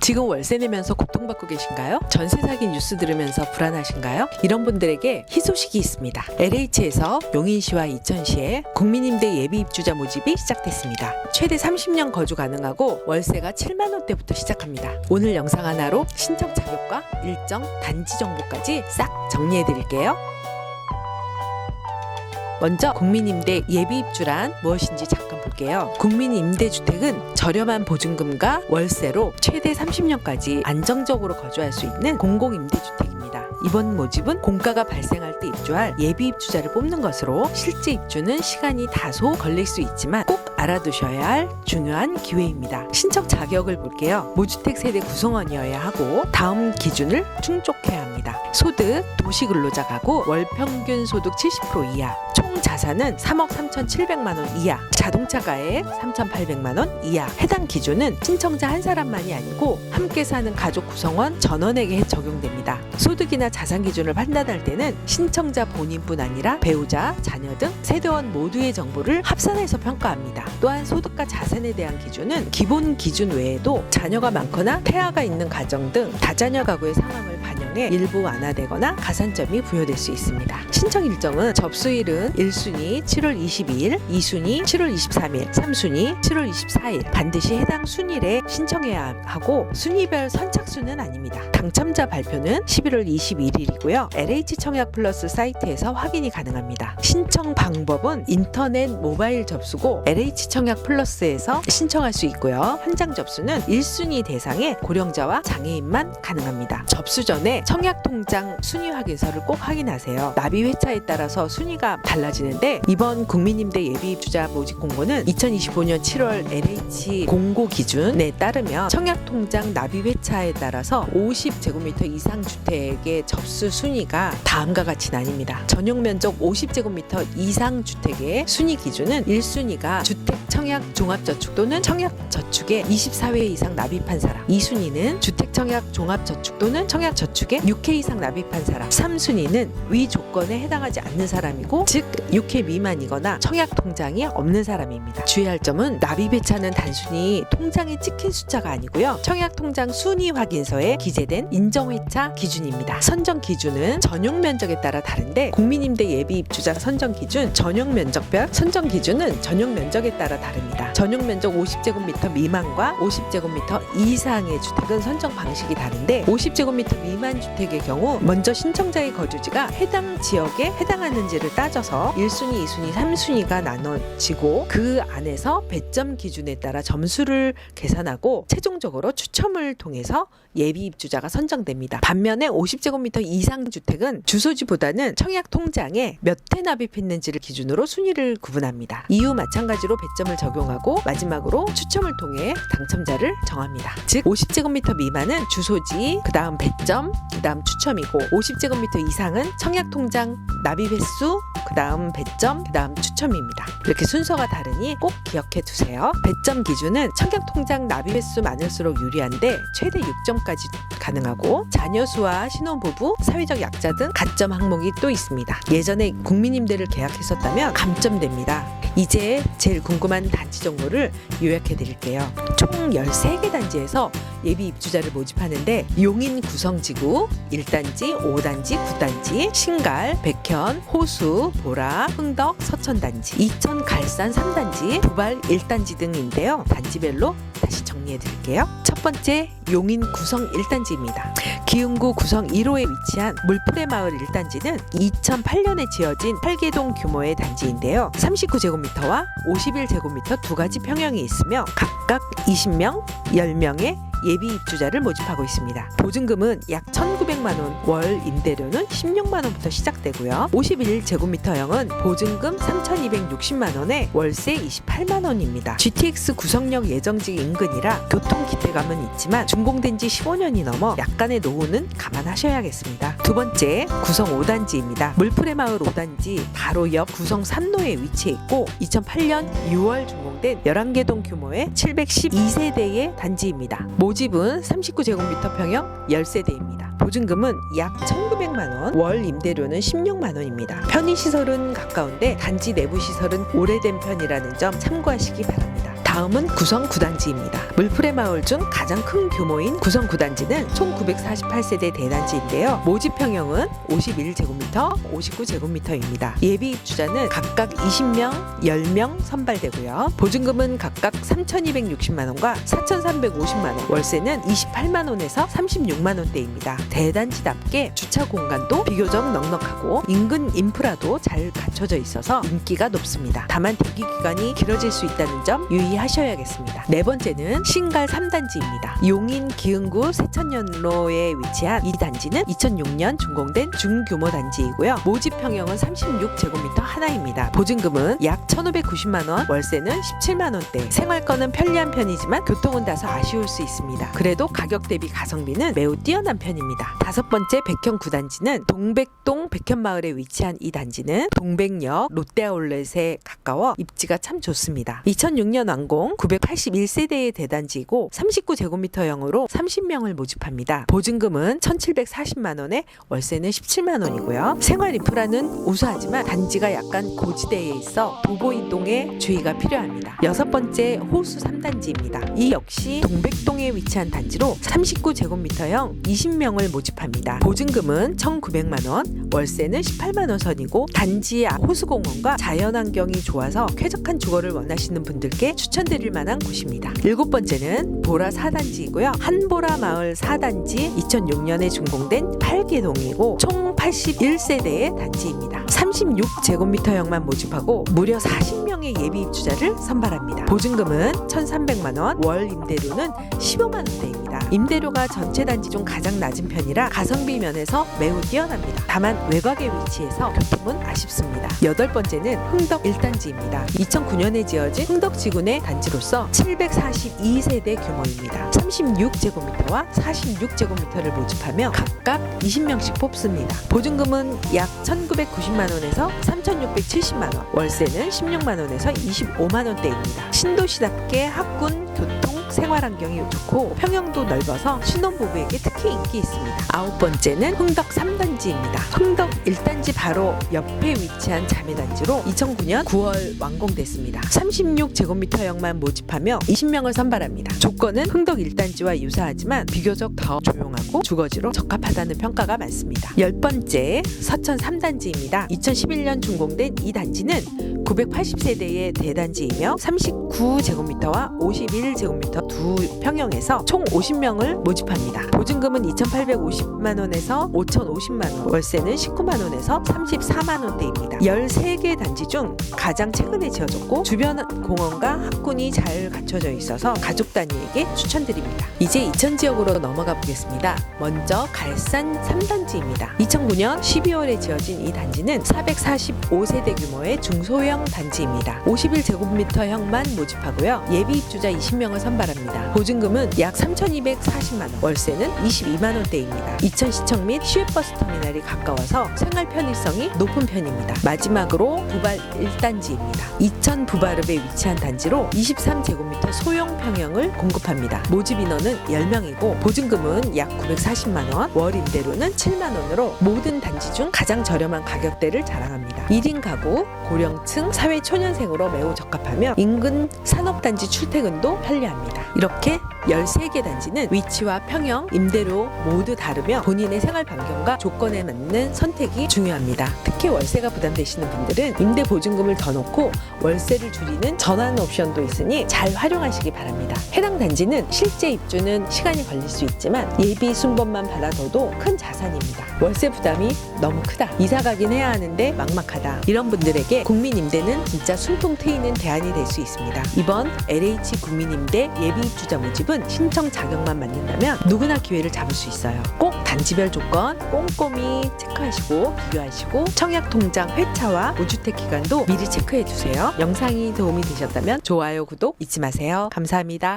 지금 월세 내면서 고통받고 계신가요? 전세 사기 뉴스 들으면서 불안하신가요? 이런 분들에게 희소식이 있습니다. LH에서 용인시와 이천시에 국민임대 예비 입주자 모집이 시작됐습니다. 최대 30년 거주 가능하고 월세가 7만 원대부터 시작합니다. 오늘 영상 하나로 신청 자격과 일정, 단지 정보까지 싹 정리해 드릴게요. 먼저 국민임대 예비 입주란 무엇인지 잠깐 볼게요. 국민임대주택은 저렴한 보증금과 월세로 최대 30년까지 안정적으로 거주할 수 있는 공공임대주택입니다. 이번 모집은 공가가 발생할 때 입주할 예비 입주자를 뽑는 것으로 실제 입주는 시간이 다소 걸릴 수 있지만 꼭 알아두셔야 할 중요한 기회입니다. 신청 자격을 볼게요. 무주택 세대 구성원이어야 하고 다음 기준을 충족해야 합니다. 소득, 도시근로자 가구, 월평균 소득 70% 이하, 총 자산은 3억 3,700만 원 이하, 자동차 가액 3,800만 원 이하. 해당 기준은 신청자 한 사람만이 아니고 함께 사는 가족 구성원 전원에게 적용됩니다. 소득이나 자산 기준을 판단할 때는 신청자 본인뿐 아니라 배우자, 자녀 등 세대원 모두의 정보를 합산해서 평가합니다. 또한 소득과 자산에 대한 기준은 기본 기준 외에도 자녀가 많거나 태아가 있는 가정 등 다자녀 가구의 상황을 반영해 일부 완화되거나 가산점이 부여될 수 있습니다. 신청 일정은 접수일은 1순위 7월 22일, 2순위 7월 23일, 3순위 7월 24일. 반드시 해당 순일에 신청해야 하고 순위별 선착순은 아닙니다. 당첨자 발표는 11월 21일이고요. LH 청약 플러스 사이트에서 확인이 가능합니다. 신청 방법은 인터넷 모바일 접수고 LH 청약 플러스에서 신청할 수 있고요. 현장 접수는 1순위 대상의 고령자와 장애인만 가능합니다. 접수 전에 청약통장 순위 확인서를 꼭 확인하세요. 납입 회차에 따라서 순위가 달라지는데 이번 국민임대 예비 입주자 모집 공고는 2025년 7월 LH 공고 기준에 따르면 청약통장 납입 회차에 따라서 50제곱미터 이상 주택의 접수 순위가 다음과 같이 나뉩니다. 전용 면적 50제곱미터 이상 주택의 순위 기준은 1순위가 주택 청약 종합저축 또는 청약저축에 24회 이상 납입한 사람, 2순위는 주택 청약 종합저축 또는 청약저축에 6회 이상 납입한 사람, 3순위는 위 조건에 해당하지 않는 사람이고 즉 6회 미만이거나 청약 통장이 없는 사람입니다. 주의할 점은 납입 회차는 단순히 통장에 찍힌 숫자가 아니고요. 청약 통장 순위 확인서에 기재된 인정 회차 기준입니다. 선정 기준은 전용 면적에 따라 다른데 국민임대 예비 입주자 선정 기준 전용 면적별 선정 기준은 전용 면적에 따라 다릅니다. 전용 면적 50제곱미터 미만과 50제곱미터 이상의 주택은 선정 방식이 다른데 50제곱미터 미만 주택의 경우 먼저 신청자의 거주지가 해당 지역에 해당하는지를 따져서 1순위, 2순위, 3순위가 나눠지고 그 안에서 배점 기준에 따라 점수를 계산하고 최종적으로 추첨을 통해서 예비 입주자가 선정됩니다. 반면에 50제곱미터 이상 주택은 주소지보다는 청약 통장에 몇 회 납입했는지를 기준으로 순위를 구분합니다. 이후 마찬가지로 배점을 적용하고 마지막으로 추첨을 통해 당첨자를 정합니다. 즉 50제곱미터 미만은 주소지, 그 다음 배점, 그 다음 추첨이고 50제곱미터 이상은 청약 통장 납입 횟수, 그 다음 배점, 그 다음 추첨입니다. 이렇게 순서가 다르니 꼭 기억해 두세요. 배점 기준은 청약 통장 납입 횟수 많을수록 유리한데 최대 6점까지 가능하고 자녀 수와 신혼부부, 사회적 약자 등 가점 항목이 또 있습니다. 예전에 국민임대를 계약했었다면 감점됩니다. 이제 제일 궁금한 단지 정보를 요약해 드릴게요. 총 13개 단지에서 예비 입주자를 모집하는데 용인 구성지구 1단지, 5단지, 9단지, 신갈, 백현, 호수, 보라, 흥덕, 서천단지, 이천 갈산 3단지, 부발 1단지 등인데요. 단지별로 다시 정리해 드릴게요. 첫 번째 용인 구성 1단지입니다. 기흥구 구성 1호에 위치한 물풀의 마을 1단지는 2008년에 지어진 8개동 규모의 단지인데요. 39제곱미터와 51제곱미터 두 가지 평형이 있으며 각각 20명, 10명의 예비 입주자를 모집하고 있습니다. 보증금은 약 1,900만 원, 월 임대료는 16만 원부터 시작되고요. 51제곱미터형은 보증금 3,260만 원에 월세 28만 원입니다. GTX 구성역 예정지 인근이라 교통 기대감은 있지만 준공된 지 15년이 넘어 약간의 노후는 감안하셔야겠습니다. 두 번째, 구성 5단지입니다. 물풀의 마을 5단지 바로 옆 구성 3로에 위치해 있고 2008년 6월 준공된 11개 동 규모의 712세대의 단지입니다. 모집은 39제곱미터 평형 10세대입니다. 보증금은 약 1,900만 원, 월 임대료는 16만 원입니다. 편의시설은 가까운데 단지 내부 시설은 오래된 편이라는 점 참고하시기 바랍니다. 다음은 구성 9단지입니다. 물풀의 마을 중 가장 큰 규모인 구성 9단지는 총 948세대 대단지인데요. 모집 평형은 51제곱미터, 59제곱미터입니다. 예비 입주자는 각각 20명, 10명 선발되고요. 보증금은 각각 3,260만원과 4,350만원, 월세는 28만원에서 36만원대입니다. 대단지답게 주차 공간도 비교적 넉넉하고 인근 인프라도 잘 갖춰져 있어서 인기가 높습니다. 다만 대기 기간이 길어질 수 있다는 점 유의하셔야겠습니다. 네 번째는 신갈 3단지입니다. 용인 기흥구 세천연로에 위치한 이 단지는 2006년 준공된 중규모 단지이고요. 모집 평형은 36제곱미터 하나입니다. 보증금은 약 1,590만원, 월세는 17만원대. 생활권은 편리한 편이지만 교통은 다소 아쉬울 수 있습니다. 그래도 가격 대비 가성비는 매우 뛰어난 편입니다. 다섯 번째 백현 9단지는 동백동 백현마을에 위치한 이 단지는 동백역 롯데아울렛에 가까워 입지가 참 좋습니다. 2006년 완공 981세대의 대단지이고 39제곱미터형으로 30명을 모집합니다. 보증금은 1,740만원에 월세는 17만원이고요. 생활 인프라는 우수하지만 단지가 약간 고지대에 있어 도보 이동에 주의가 필요합니다. 여섯 번째 호수 3단지입니다. 이 역시 동백동에 위치한 단지로 39제곱미터형 20명을 모집합니다. 보증금은 1,900만원, 월세는 18만원 선이고 단지 앞 호수공원과 자연환경이 좋아서 쾌적한 주거를 원하시는 분들께 추천드릴 만한 곳입니다. 일곱 번째는 보라 4단지이고요. 한보라 마을 4단지 2006년에 준공된 8개동이고 총 81세대의 단지입니다. 36제곱미터형만 모집하고 무려 40명의 예비 입주자를 선발합니다. 보증금은 1,300만원, 월 임대료는 15만원대입니다. 임대료가 전체 단지 중 가장 낮은 편이라 가성비 면에서 매우 뛰어납니다. 다만 외곽에 위치해서 교통은 아쉽습니다. 여덟 번째는 흥덕 1단지입니다. 2009년에 지어진 흥덕지구내 단지로서 742세대 규모입니다. 36제곱미터와 46제곱미터를 모집하며 각각 20명씩 뽑습니다. 보증금은 약 1,990만원에서 3,670만원, 월세는 16만원에서 25만원대입니다. 신도시답게 학군, 교통, 생활환경이 좋고 평형도 넓어서 신혼부부에게 특히 인기 있습니다. 아홉 번째는 흥덕 3단지입니다. 흥덕 1단지 바로 옆에 위치한 자매단지로 2009년 9월 완공됐습니다. 36제곱미터형만 모집하며 20명을 선발합니다. 조건은 흥덕 1단지와 유사하지만 비교적 더 조용하고 주거지로 적합하다는 평가가 많습니다. 열 번째 서천 3단지입니다. 2011년 준공된 이 단지는 980세대의 대단지이며 39제곱미터와 51제곱미터 두 평형에서 총 50명을 모집합니다. 보증금은 2,850만원에서 5,050만원, 월세는 19만원에서 34만원대입니다. 13개 단지 중 가장 최근에 지어졌고 주변 공원과 학군이 잘 갖춰져 있어서 가족 단위에게 추천드립니다. 이제 이천 지역으로 넘어가 보겠습니다. 먼저 갈산 3단지입니다. 2009년 12월에 지어진 이 단지는 445세대 규모의 중소형 단지입니다. 51제곱미터형만 모집하고요. 예비 입주자 20명을 선발합니다. 보증금은 약 3,240만원, 월세는 22만원대입니다. 이천 시청 및 시외버스 터미널이 가까워서 생활 편의성이 높은 편입니다. 마지막으로 부발 1단지입니다. 이천 부발읍에 위치한 단지로 23제곱미터 소형 평형을 공급합니다. 모집 인원은 10명이고 보증금은 약 940만원, 월 임대료는 7만원으로 모든 단지 중 가장 저렴한 가격대를 자랑합니다. 1인 가구, 고령층, 사회초년생으로 매우 적합하며 인근 산업단지 출퇴근도 편리합니다. 이렇게 13개 단지는 위치와 평형, 임대료 모두 다르며 본인의 생활 반경과 조건에 맞는 선택이 중요합니다. 특히 월세가 부담되시는 분들은 임대 보증금을 더 넣고 월세를 줄이는 전환 옵션도 있으니 잘 활용하시기 바랍니다. 해당 단지는 실제 입주는 시간이 걸릴 수 있지만 예비 순번만 받아둬도 큰 자산입니다. 월세 부담이 너무 크다, 이사 가긴 해야 하는데 막막하다, 이런 분들에게 국민임대는 진짜 숨통 트이는 대안이 될 수 있습니다. 이번 LH 국민임대 예비 입주자 모집은 신청 자격만 맞는다면 누구나 기회를 잡을 수 있어요. 꼭 단지별 조건 꼼꼼히 체크하시고 비교하시고 청약통장 회차와 무주택 기간도 미리 체크해 주세요. 영상이 도움이 되셨다면 좋아요, 구독 잊지 마세요. 감사합니다.